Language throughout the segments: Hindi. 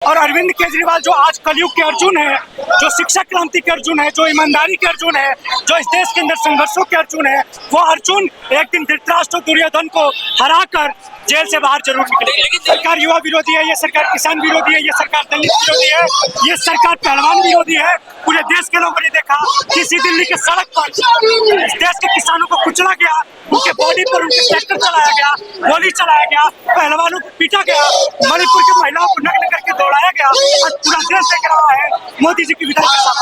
और अरविंद केजरीवाल जो आज कलयुग के अर्जुन है, जो शिक्षा क्रांति के अर्जुन है, जो ईमानदारी के अर्जुन है, जो इस देश के अंदर संघर्षों के अर्जुन है, वो अर्जुन एक दिन धृतराष्ट्र दुर्योधन को हराकर जेल से बाहर जरूर निकलेगी। सरकार युवा विरोधी है, ये सरकार किसान विरोधी है, ये सरकार दलित विरोधी है, ये सरकार पहलवान विरोधी है। पूरे देश के लोगों ने देखा किसी दिल्ली के सड़क पर इस देश के किसानों को कुचला गया, उनके बॉडी पर उनके ट्रैक्टर चलाया गया, गोली चलाया गया, पहलवानों को पीटा गया, मणिपुर की महिलाओं को नग्न करके दौड़ाया गया। आज पूरा देश देख रहा है मोदी जी की विदाई के साथ।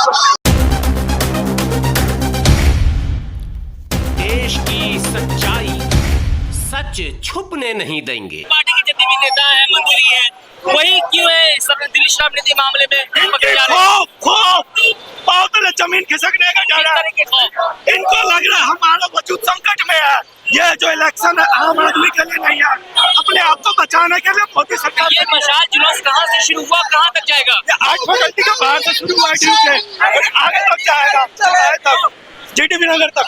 देश की सच्चाई सच छुपने नहीं देंगे। पार्टी के जितने भी नेता है, मंत्री है, वही क्यों है सब दिल्ली शराब नीति मामले में पकड़े जा रहे हैं? खौफ जमीन खिसकने का जा रहा है। इनको लग रहा है हमारा वजूद संकट में है। ये जो इलेक्शन है आम आदमी के लिए नहीं है, अपने आप को बचाने के लिए मोदी सरकार। ये मशाल जुलूस कहाँ से शुरू हुआ, कहाँ तक जाएगा? ये 8 गलती के बाहर से शुरू हुआ है, आगे तक जाएगा, तक जीटीबी नगर तक।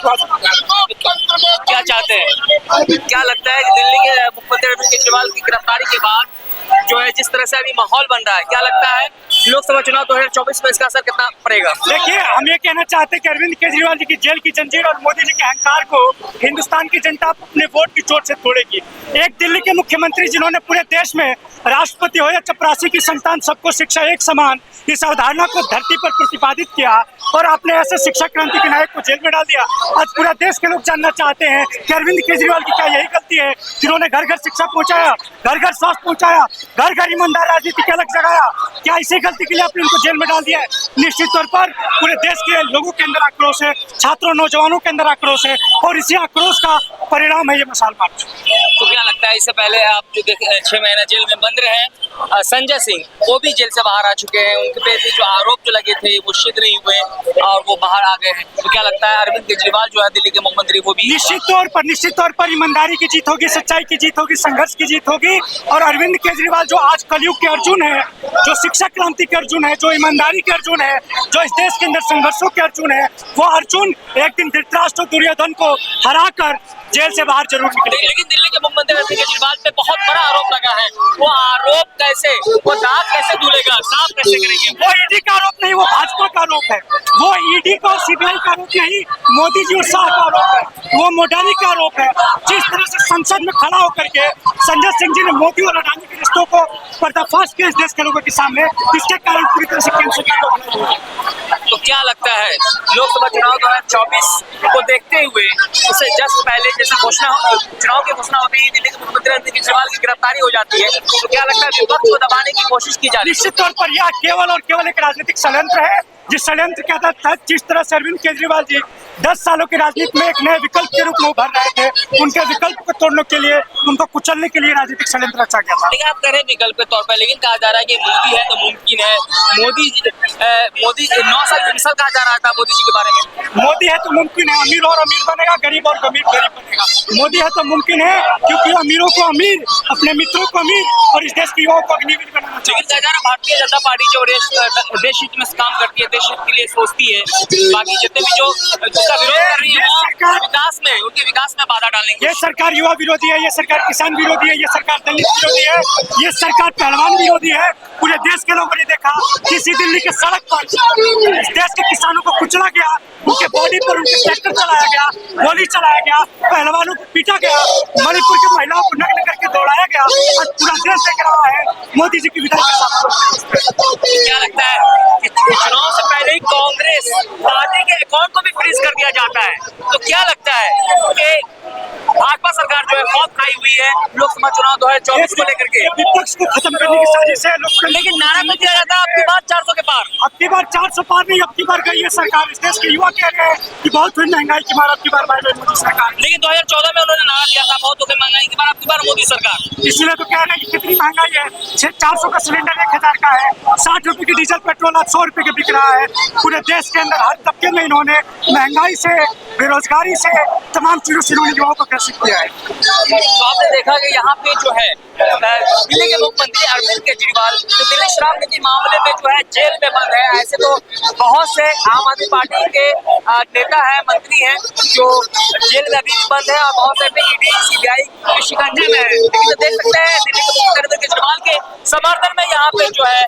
क्या चाहते हैं, क्या लगता है कि दिल्ली के मुख्यमंत्री अरविंद केजरीवाल की गिरफ्तारी के बाद जो है जिस तरह से अभी माहौल बन रहा है, क्या लगता है लोकसभा चुनाव 2024 में इसका असर कितना पड़ेगा? देखिए, हम ये कहना चाहते हैं कि अरविंद केजरीवाल जी की जेल की जंजीर और मोदी जी के अहंकार को हिंदुस्तान की जनता अपने वोट की चोट से तोड़ेगी। एक दिल्ली के मुख्यमंत्री जिन्होंने पूरे देश में राष्ट्रपति हो या चपरासी की संतान सबको शिक्षा एक समान, इस अवधारणा को धरती पर प्रतिपादित किया और आपने ऐसे शिक्षा क्रांति के नायक को जेल में डाल दिया। आज पूरा देश के लोग जानना चाहते हैं कि अरविंद केजरीवाल की क्या यही गलती है जिन्होंने घर घर शिक्षा पहुंचाया, घर घर स्वास्थ्य पहुंचाया, घर घर ईमानदार राजनीति की अलग जगाया? क्या इसी गलती के लिए आपने उनको जेल में डाल दिया है? निश्चित तौर पर पूरे देश के लोगों के अंदर आक्रोश है, छात्रों नौजवानों के अंदर आक्रोश है और इसी आक्रोश का परिणाम है ये मशाल मार्च। तो क्या लगता है, इससे पहले आप जो 6 महीने जेल में बंद रहे संजय सिंह, वो भी जेल से बाहर आ चुके हैं, उनके पे जो आरोप जो लगे थे वो सिद्ध नहीं हुए और वो बाहर आ गए हैं। तो क्या लगता है अरविंद केजरीवाल जो है दिल्ली के मुख्यमंत्री, वो भी निश्चित तौर पर ईमानदारी की जीत होगी, सच्चाई की जीत होगी, संघर्ष की जीत होगी। और अरविंद केजरीवाल जो आज कलयुग के अर्जुन है, जो शिक्षा क्रांति के अर्जुन है, जो ईमानदारी के अर्जुन है, जो इस देश के अंदर संघर्षों के अर्जुन है, वो अर्जुन एक दिन धृतराष्ट्र दुर्योधन को हराकर जेल से बाहर जरूर निकलेगा। लेकिन दिल्ली के मुख्यमंत्री अरविंद केजरीवाल पे बहुत बड़ा आरोप लगा है, वो आरोप कैसे, वो दाग कैसे धुलेगा, साफ कैसे करेंगे? वो ईडी का आरोप नहीं, वो भाजपा का आरोप है। वो ईडी का और सीबीआई का आरोप नहीं, मोदी जी और शाह का आरोप है, वो मोडानी का आरोप है। जिस तरह से संसद में खड़ा होकर के संजय सिंह जी ने मोदी और अडानी के रिश्तों को पर्दाफाश किया इस देश के लोगों के सामने, इसके कारण पूरी तरह से कैंसिल। तो क्या लगता है लोकसभा चुनाव 2024 को देखते हुए, उससे जस्ट पहले जैसे चुनाव की घोषणा होती है, दिल्ली के मुख्यमंत्री अरविंद केजरीवाल की गिरफ्तारी हो जाती है, तो क्या लगता है विपक्ष को दबाने की कोशिश की जा रही है? निश्चित तौर पर यह केवल और केवल एक राजनीतिक षड्यंत्र है, जिस षड्यंत्र के तहत जिस तरह से अरविंद केजरीवाल जी 10 सालों की राजनीति में एक नए विकल्प के रूप में उभर रहे थे, उनके विकल्प को तोड़ने के लिए, उनको कुचलने के लिए राजनीतिक षड्यंत्र रचा गया था। लेकिन आप कह रहे हैं विकल्प के तौर पर, लेकिन कहा जा रहा है कि मोदी है तो मुमकिन है, मोदी 9 साल मिसाल कहा जा रहा था मोदी जी के बारे में। मोदी है तो मुमकिन है, अमीर और अमीर बनेगा, गरीब और गरीब बनेगा। मोदी है तो मुमकिन है क्योंकि अमीरों को अमीर, अपने मित्रों को अमीर और इस देश के युवाओं को अग्निवीर बनाना चाहिए। लेकिन कहा भारतीय जनता पार्टी जो देश हित में काम करती है, देश हित के लिए सोचती है, बाकी जितने भी जो जिसका विरोध कर रही है वो विकास में, उनके विकास में बाधा डालने की। ये सरकार युवा विरोधी है, ये सरकार किसान विरोधी है, ये सरकार दलित विरोधी है, ये सरकार पहलवान विरोधी है। पूरे देश के लोगों ने देखा किसी दिल्ली के सड़क पर इस देश के किसानों को कुचला गया, उनके बॉडी पर उनके ट्रैक्टर चलाया गया, गोली चलाया गया, पहलवानों को पीटा गया, मणिपुर की महिलाओं को नग्न करके दौड़ाया गया। आज पूरा देश देख रहा है मोदी जी की विदाई के साथ। क्या लगता है कि चुनाव से पहले ही कांग्रेस पार्टी के अकाउंट को भी फ्रीज कर दिया जाता है, तो क्या लगता है कि भाजपा सरकार जो है खौफ खाई हुई है लोकसभा चुनाव 2024 को लेकर के? विपक्ष को खत्म करने की साजिश है। लेकिन नारा तो दिया जाता है अब की बार 400 के पार, अब की बार 400 पार नहीं, अब की बार गई है सरकार। इस देश के युवा कह रहे हैं कि बहुत हुई महंगाई की मार, अब की बार भाई मोदी सरकार। लेकिन 2014 में उन्होंने नारा दिया था बहुत हो गई महंगाई की मार, अब की बार मोदी सरकार। इसलिए तो कह रहे हैं कि कितनी महंगाई है, 400 का सिलेंडर 1000 का है, 60 रुपए की डीजल पेट्रोल आज 100 रुपए के बिक रहा है। पूरे देश के अंदर हर तबके में इन्होंने महंगाई से, बेरोजगारी से, तमाम चीजों से इन्होंने युवाओं को ग्रसित किया है। तो आपने देखा कि यहाँ पे जो है हैं दिल्ली के मुख्यमंत्री अरविंद केजरीवाल, जो दिल्ली शराब नीति मामले में जो है जेल में बंद है। ऐसे तो बहुत से आम आदमी पार्टी के नेता हैं, मंत्री हैं जो जेल में अभी भी बंद है और बहुत से ईडी सीबीआई के शिकंजे में है। लेकिन देख सकते हैं दिल्ली के मुख्यमंत्री अरविंद केजरीवाल के समर्थन में यहाँ पे जो है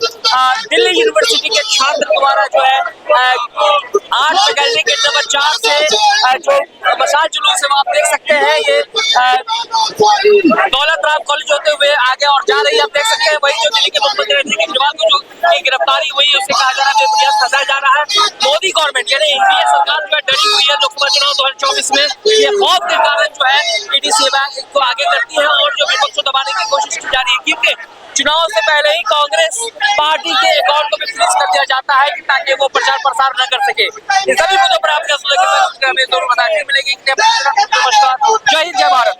दिल्ली यूनिवर्सिटी के छात्र द्वारा जो है 8 फैकल्टी गेट नंबर 4 से जो मशाल जुलूस है आप देख सकते हैं। ये दौलत राम कॉलेज होते हुए आगे और जा रही है, आप देख सकते हैं। वही जो दिल्ली के मुख्यमंत्री अरविंद केजरीवाल को जो गिरफ्तारी हुई है उससे कहा जा रहा है बेबुनियाद सजाया जा रहा है। मोदी गवर्नमेंट यानी एनडीए सरकार जो है डरी हुई है लोकसभा चुनाव 2024 में। ये खौफ के कारण जो है ईडी सीबीआई को आगे करती है और जो विपक्ष को दबाने की कोशिश की जा रही है, क्योंकि चुनाव से पहले ही कांग्रेस पार्टी के अकाउंट को भी फ्रीज कर दिया जाता है कि ताकि वो प्रचार प्रसार न कर सके। इन सभी मुद्दों पर आपके हमें जरूर बताने मिलेगी। नमस्कार, जय हिंद, जय भारत।